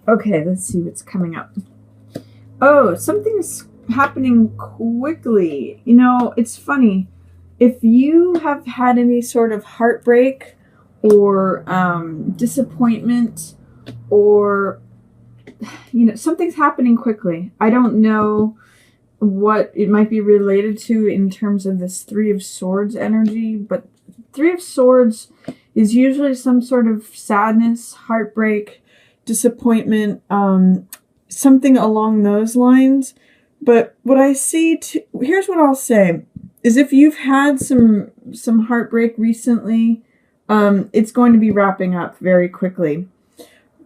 Okay, let's see what's coming up. Oh, something's happening quickly. It's funny. If you have had any sort of heartbreak or disappointment or, something's happening quickly. I don't know what it might be related to in terms of this Three of Swords energy, but Three of Swords is usually some sort of sadness, heartbreak, disappointment, something along those lines. But what I see, here's what I'll say, is if you've had some heartbreak recently, it's going to be wrapping up very quickly,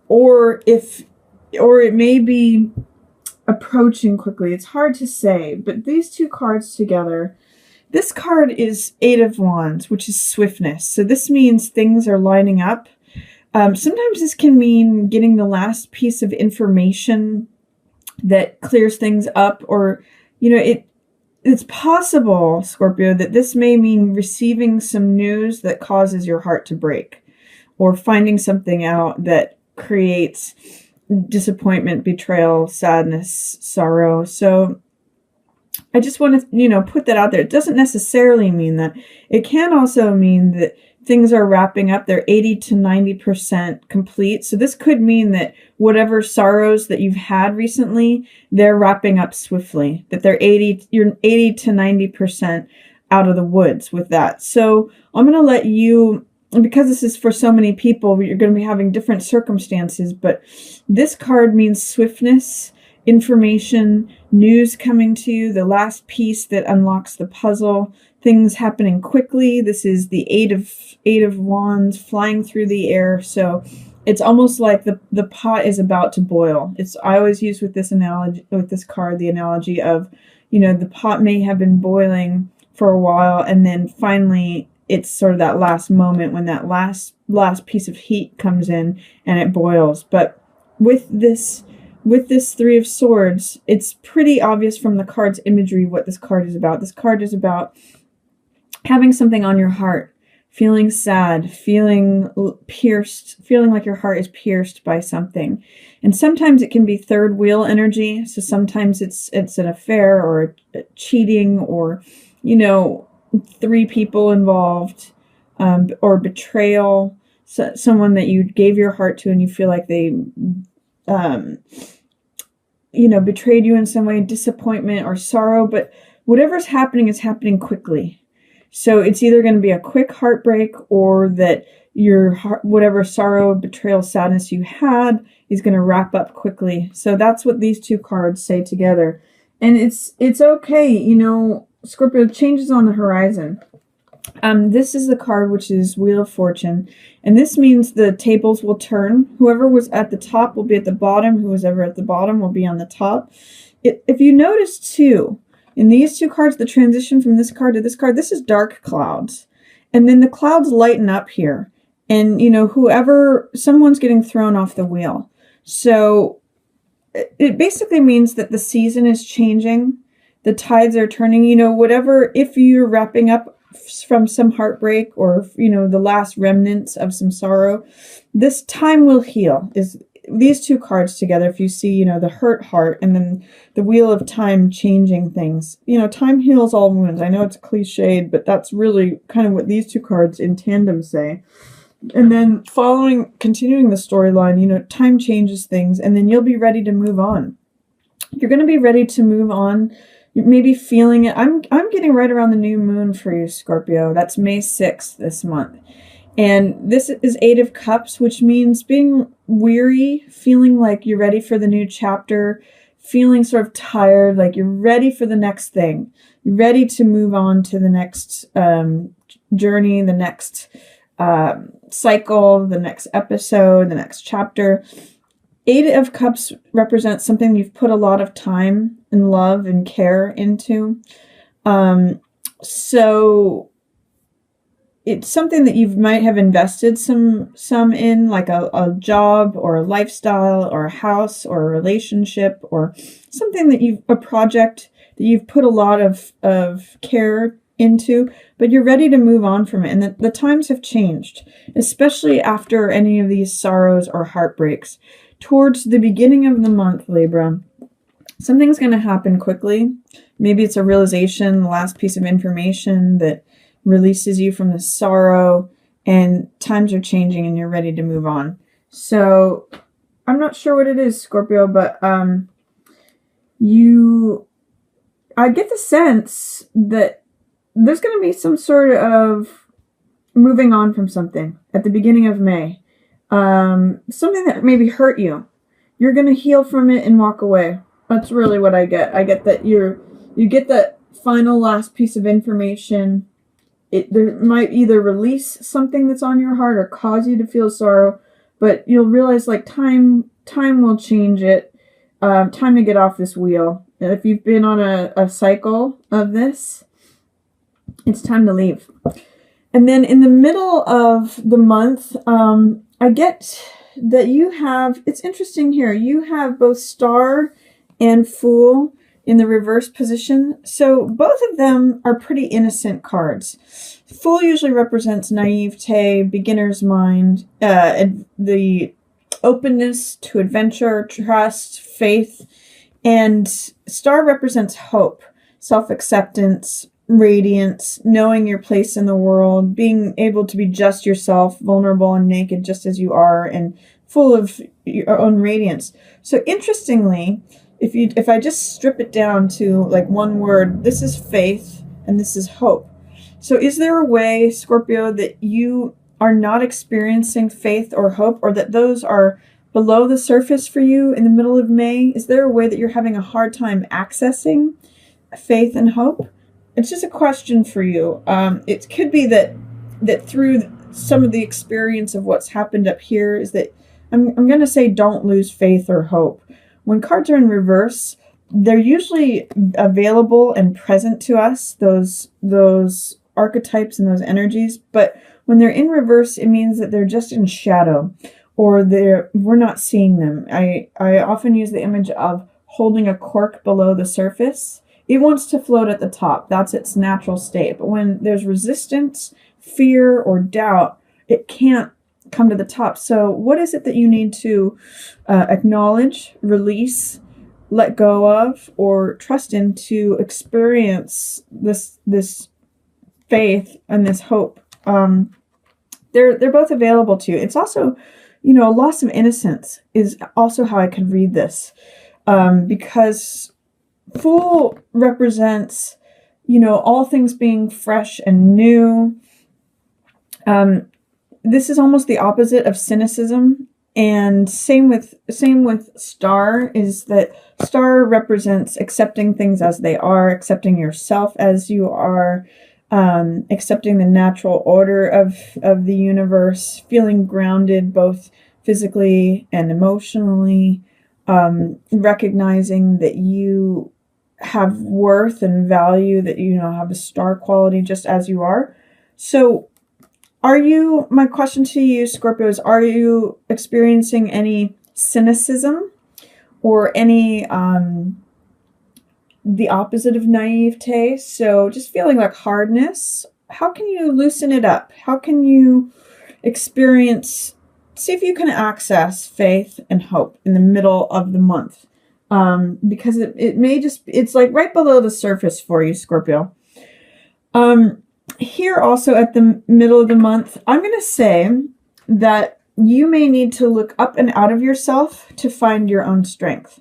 or it may be approaching quickly. It's hard to say, but these two cards together. This card is Eight of Wands, which is swiftness. So this means things are lining up. Sometimes this can mean getting the last piece of information that clears things up, or, it's possible, Scorpio, that this may mean receiving some news that causes your heart to break, or finding something out that creates disappointment, betrayal, sadness, sorrow. So I just want to, put that out there. It doesn't necessarily mean that. It can also mean that things are wrapping up. They're 80 to 90% complete. So this could mean that whatever sorrows that you've had recently, they're wrapping up swiftly, that you're 80 to 90% out of the woods with that. So I'm going to let you, because this is for so many people, you're going to be having different circumstances, but this card means swiftness, information, news coming to you, the last piece that unlocks the puzzle, things happening quickly. This is the Eight of Wands flying through the air. So it's almost like the pot is about to boil. I always use with this analogy, with this card, the analogy of, the pot may have been boiling for a while, and then finally it's sort of that last moment when that last piece of heat comes in and it boils. But with this Three of Swords, it's pretty obvious from the card's imagery what this card is about. This card is about having something on your heart, feeling sad, feeling pierced, feeling like your heart is pierced by something. And sometimes it can be third wheel energy. So sometimes it's an affair or a cheating, or, three people involved, or betrayal, so someone that you gave your heart to and you feel like they betrayed you in some way, disappointment or sorrow. But whatever's happening is happening quickly. So it's either going to be a quick heartbreak, or that your heart, whatever sorrow, betrayal, sadness you had is going to wrap up quickly. So that's what these two cards say together. And it's okay, Scorpio, changes on the horizon. This is the card which is Wheel of Fortune, and this means the tables will turn. Whoever was at the top will be at the bottom. Who was ever at the bottom will be on the top. If you notice too, in these two cards, the transition from this card to this card, this is dark clouds, and then the clouds lighten up here, and someone's getting thrown off the wheel. So it basically means that the season is changing, the tides are turning. Whatever, if you're wrapping up from some heartbreak, or the last remnants of some sorrow, this time will heal. Is these two cards together, if you see the hurt heart and then the wheel of time changing things, time heals all wounds. I know it's cliched, but that's really kind of what these two cards in tandem say. And then continuing the storyline, time changes things, and then you'll be ready to move on. You're going to be ready to move on. Maybe feeling it. I'm getting right around the new moon for you, Scorpio. That's May 6th this month. And this is Eight of Cups, which means being weary, feeling like you're ready for the new chapter, feeling sort of tired, like you're ready for the next thing. You're ready to move on to the next journey, the next cycle, the next episode, the next chapter. Eight of Cups represents something you've put a lot of time and love and care into. So it's something that you might have invested some in, like a job or a lifestyle or a house or a relationship, or something a project that you've put a lot of care into, but you're ready to move on from it. And the times have changed, especially after any of these sorrows or heartbreaks. towards the beginning of the month, Libra, something's going to happen quickly. Maybe it's a realization, the last piece of information that releases you from the sorrow, and times are changing and you're ready to move on. So I'm not sure what it is, Scorpio, but I get the sense that there's going to be some sort of moving on from something at the beginning of May. Something that maybe hurt you. You're going to heal from it and walk away. That's really what I get. I get that you get that final last piece of information. There might either release something that's on your heart or cause you to feel sorrow, but you'll realize like time will change it. Time to get off this wheel. If you've been on a cycle of this, it's time to leave. And then in the middle of the month, I get that you have, it's interesting here, you have both Star and Fool in the reverse position. So both of them are pretty innocent cards. Fool usually represents naivete, beginner's mind, the openness to adventure, trust, faith. And Star represents hope, self-acceptance, radiance, knowing your place in the world, being able to be just yourself, vulnerable and naked just as you are, and full of your own radiance. So interestingly, if I just strip it down to like one word, this is faith and this is hope. So is there a way, Scorpio, that you are not experiencing faith or hope, or that those are below the surface for you in the middle of May? Is there a way that you're having a hard time accessing faith and hope? It's just a question for you. It could be that through some of the experience of what's happened up here is that I'm going to say don't lose faith or hope. When cards are in reverse, they're usually available and present to us, those archetypes and those energies. But when they're in reverse, it means that they're just in shadow, or we're not seeing them. I often use the image of holding a cork below the surface. It wants to float at the top. That's its natural state. But when there's resistance, fear, or doubt, it can't come to the top. So what is it that you need to acknowledge, release, let go of, or trust in to experience this faith and this hope? They're both available to you. It's also, a loss of innocence is also how I could read this, because Fool represents, all things being fresh and new. This is almost the opposite of cynicism. And same with Star, is that Star represents accepting things as they are, accepting yourself as you are, accepting the natural order of the universe, feeling grounded both physically and emotionally, recognizing that you have worth and value, that have a star quality just as you are. So my question to you, Scorpio, is, are you experiencing any cynicism or any the opposite of naivete? So just feeling like hardness. How can you loosen it up? How can you see if you can access faith and hope in the middle of the month? Because it may it's like right below the surface for you, Scorpio. Here also at the middle of the month, I'm going to say that you may need to look up and out of yourself to find your own strength.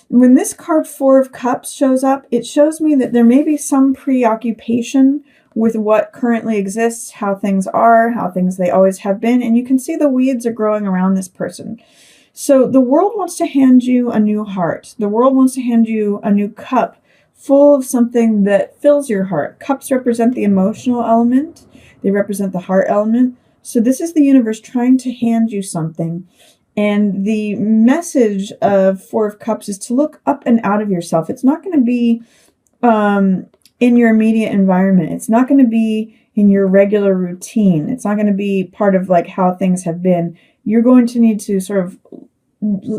When this card 4 of Cups shows up, it shows me that there may be some preoccupation with what currently exists, how things are, how things they always have been, and you can see the weeds are growing around this person. So the world wants to hand you a new heart. The world wants to hand you a new cup full of something that fills your heart. Cups represent the emotional element. They represent the heart element. So this is the universe trying to hand you something. And the message of 4 of Cups is to look up and out of yourself. It's not going to be in your immediate environment. It's not going to be in your regular routine. It's not going to be part of like how things have been. You're going to need to sort of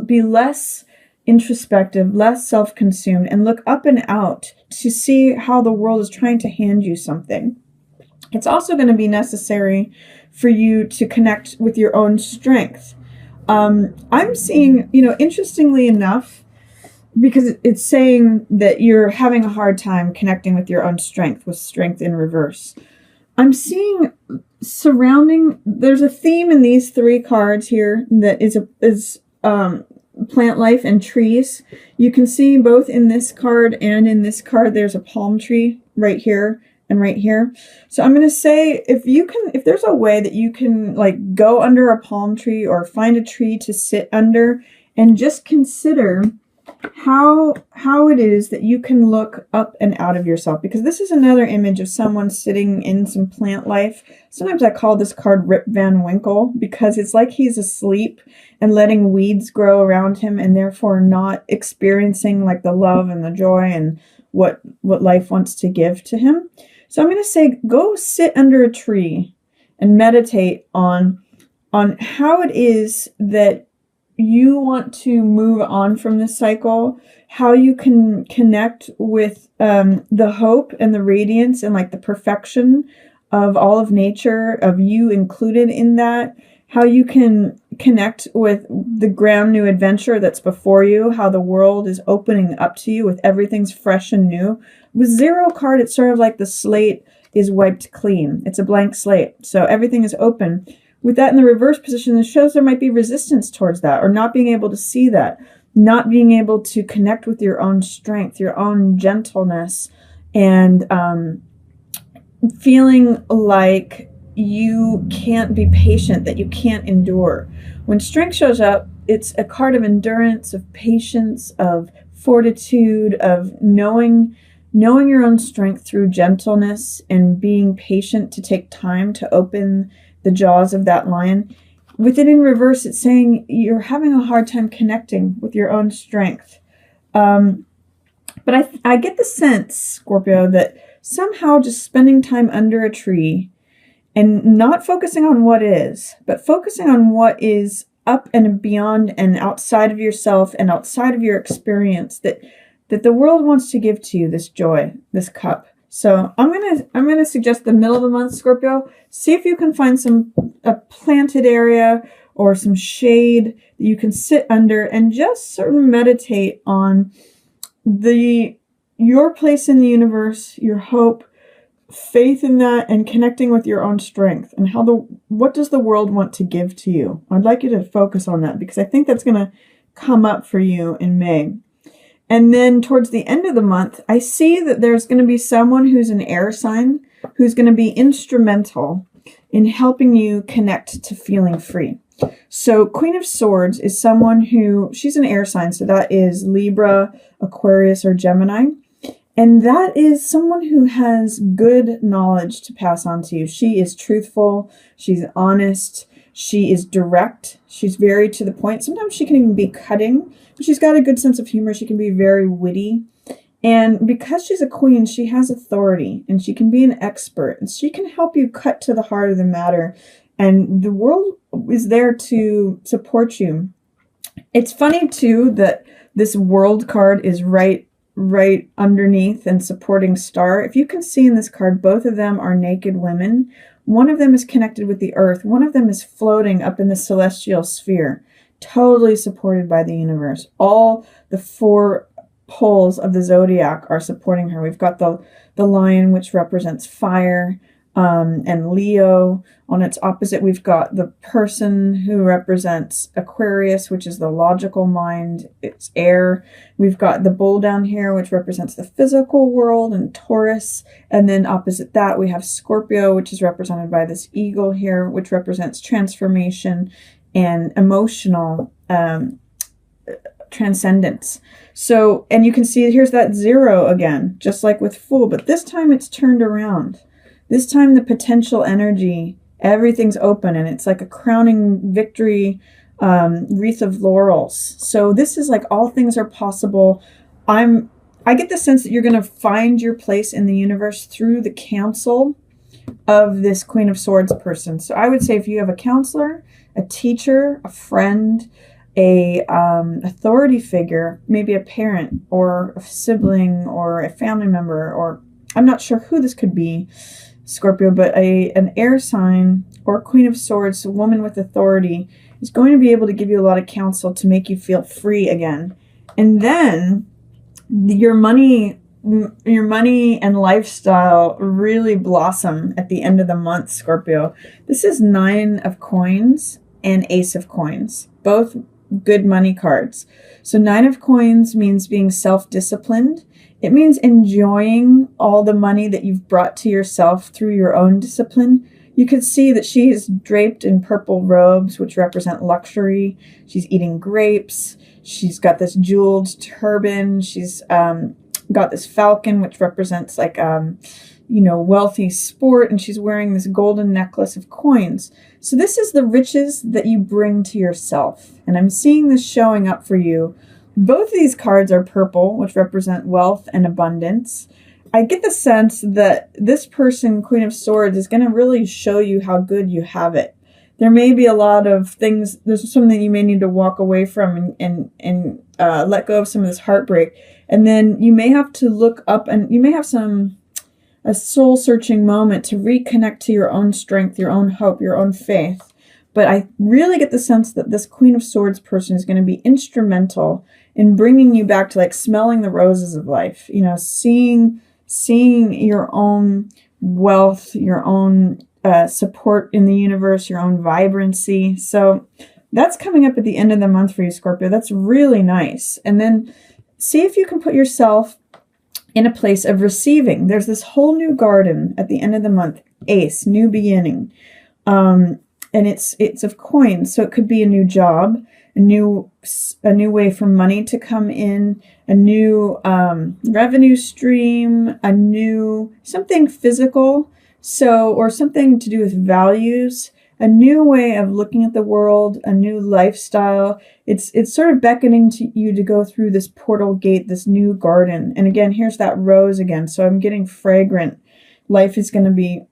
be less introspective, less self-consumed, and look up and out to see how the world is trying to hand you something. It's also going to be necessary for you to connect with your own strength. I'm seeing, interestingly enough, because it's saying that you're having a hard time connecting with your own strength, with strength in reverse. I'm seeing there's a theme in these three cards here that is plant life and trees. You can see both in this card and in this card, there's a palm tree right here and right here. So I'm going to say, if there's a way that you can like go under a palm tree or find a tree to sit under and just consider how it is that you can look up and out of yourself, because this is another image of someone sitting in some plant life. Sometimes I call this card Rip Van Winkle, because it's like he's asleep and letting weeds grow around him and therefore not experiencing like the love and the joy and what life wants to give to him. So I'm going to say, go sit under a tree and meditate on how it is that you want to move on from this cycle, how you can connect with the hope and the radiance and like the perfection of all of nature, of you included in that, how you can connect with the grand new adventure that's before you, how the world is opening up to you with everything's fresh and new. With zero card, it's sort of like the slate is wiped clean. It's a blank slate. So everything is open. With that in the reverse position, it shows there might be resistance towards that, or not being able to see that, not being able to connect with your own strength, your own gentleness, and feeling like you can't be patient, that you can't endure. When strength shows up, it's a card of endurance, of patience, of fortitude, of knowing your own strength through gentleness and being patient to take time to open the jaws of that lion. With it in reverse, it's saying you're having a hard time connecting with your own strength. But I get the sense, Scorpio, that somehow just spending time under a tree and not focusing on what is, but focusing on what is up and beyond and outside of yourself and outside of your experience, that the world wants to give to you this joy, this cup. So I'm gonna suggest the middle of the month, Scorpio. See if you can find a planted area or some shade that you can sit under and just sort of meditate on your place in the universe, your hope, faith in that, and connecting with your own strength and what does the world want to give to you. I'd like you to focus on that, because I think that's gonna come up for you in May. And then towards the end of the month, I see that there's going to be someone who's an air sign who's going to be instrumental in helping you connect to feeling free. So Queen of Swords is someone she's an air sign. So that is Libra, Aquarius, or Gemini. And that is someone who has good knowledge to pass on to you. She is truthful. She's honest. She is direct. She's very to the point. Sometimes she can even be cutting. But she's got a good sense of humor. She can be very witty. And because she's a queen, she has authority and she can be an expert and she can help you cut to the heart of the matter. And the world is there to support you. It's funny too that this world card is right underneath and supporting star. If you can see in this card, both of them are naked women. One of them is connected with the earth. One of them is floating up in the celestial sphere, totally supported by the universe. All the four poles of the zodiac are supporting her. We've got the lion, which represents fire, and Leo. On its opposite, we've got the person who represents Aquarius, which is the logical mind. It's air. We've got the bull down here, which represents the physical world, and Taurus. And then opposite that, we have Scorpio, which is represented by this eagle here, which represents transformation and emotional transcendence. So, and you can see here's that 0 again, just like with Fool, but this time it's turned around. This time the potential energy, everything's open, and it's like a crowning victory wreath of laurels. So this is like all things are possible. I get the sense that you're going to find your place in the universe through the counsel of this Queen of Swords person. So I would say if you have a counselor, a teacher, a friend, a authority figure, maybe a parent or a sibling or a family member, or I'm not sure who this could be, Scorpio, but an air sign or Queen of Swords, a woman with authority, is going to be able to give you a lot of counsel to make you feel free again. And then your money and lifestyle really blossom at the end of the month, Scorpio. This is 9 of coins and Ace of coins, both good money cards. So 9 of coins means being self-disciplined. It means enjoying all the money that you've brought to yourself through your own discipline. You could see that she's draped in purple robes, which represent luxury. She's eating grapes. She's got this jeweled turban. She's got this falcon, which represents like, wealthy sport. And she's wearing this golden necklace of coins. So this is the riches that you bring to yourself. And I'm seeing this showing up for you. Both of these cards are purple, which represent wealth and abundance. I get the sense that this person, Queen of Swords, is going to really show you how good you have it. There may be a lot of things, there's something you may need to walk away from and let go of some of this heartbreak. And then you may have to look up and you may have a soul-searching moment to reconnect to your own strength, your own hope, your own faith. But I really get the sense that this Queen of Swords person is going to be instrumental in bringing you back to like smelling the roses of life, seeing your own wealth, your own support in the universe, your own vibrancy. So that's coming up at the end of the month for you, Scorpio. That's really nice. And then see if you can put yourself in a place of receiving. There's this whole new garden at the end of the month. Ace, new beginning. And it's of coins. So it could be a new job, a new way for money to come in, a new revenue stream, a new something physical. Or something to do with values, a new way of looking at the world, a new lifestyle. It's sort of beckoning to you to go through this portal gate, this new garden. And again, here's that rose again. So I'm getting fragrant. Life is going to be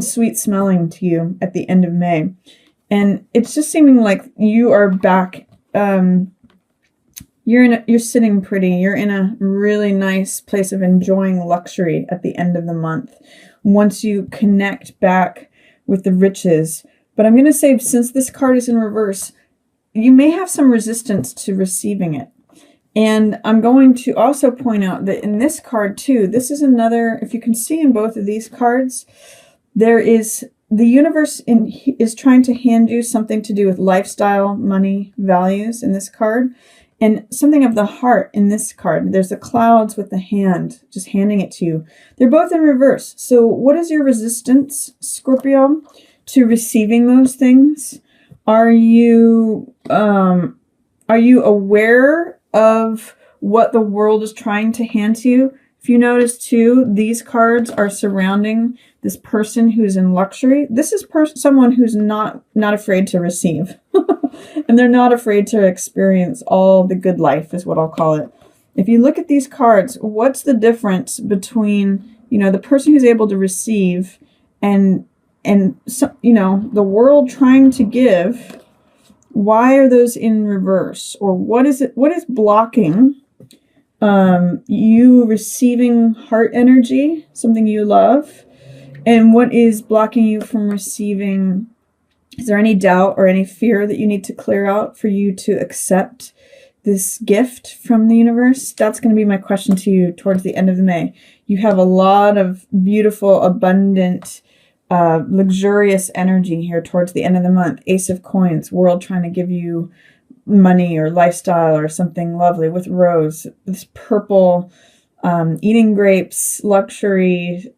sweet smelling to you at the end of May. And it's just seeming like you are back. You're sitting pretty. You're in a really nice place of enjoying luxury at the end of the month, once you connect back with the riches. But I'm going to say, since this card is in reverse, you may have some resistance to receiving it. And I'm going to also point out that in this card too, this is another, if you can see in both of these cards, there is the universe is trying to hand you something to do with lifestyle, money, values in this card. And something of the heart in this card. There's the clouds with the hand, just handing it to you. They're both in reverse. So what is your resistance, Scorpio, to receiving those things? Are you aware of what the world is trying to hand to you? If you notice too, these cards are surrounding this person who's in luxury. This is someone who's not afraid to receive. And they're not afraid to experience all the good life, is what I'll call it. If you look at these cards, what's the difference between, the person who's able to receive and the world trying to give? Why are those in reverse? Or what is blocking you receiving heart energy, something you love? And what is blocking you from receiving? Is there any doubt or any fear that you need to clear out for you to accept this gift from the universe? That's going to be my question to you towards the end of May. You have a lot of beautiful, abundant, luxurious energy here towards the end of the month. Ace of coins, world trying to give you money or lifestyle or something lovely with rose. This purple, eating grapes, luxury,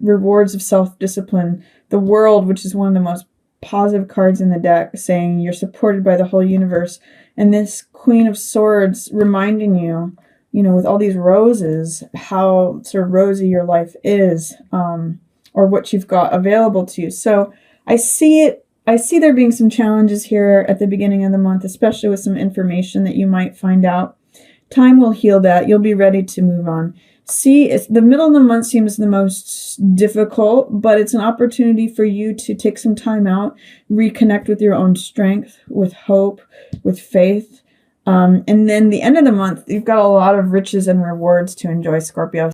rewards of self-discipline. The world, which is one of the most positive cards in the deck, saying you're supported by the whole universe. And this Queen of Swords reminding you, with all these roses, how sort of rosy your life is, or what you've got available to you. So I see there being some challenges here at the beginning of the month, especially with some information that you might find out. Time will heal that. You'll be ready to move on. See, the middle of the month seems the most difficult, but it's an opportunity for you to take some time out, reconnect with your own strength, with hope, with faith. And then the end of the month, you've got a lot of riches and rewards to enjoy, Scorpio.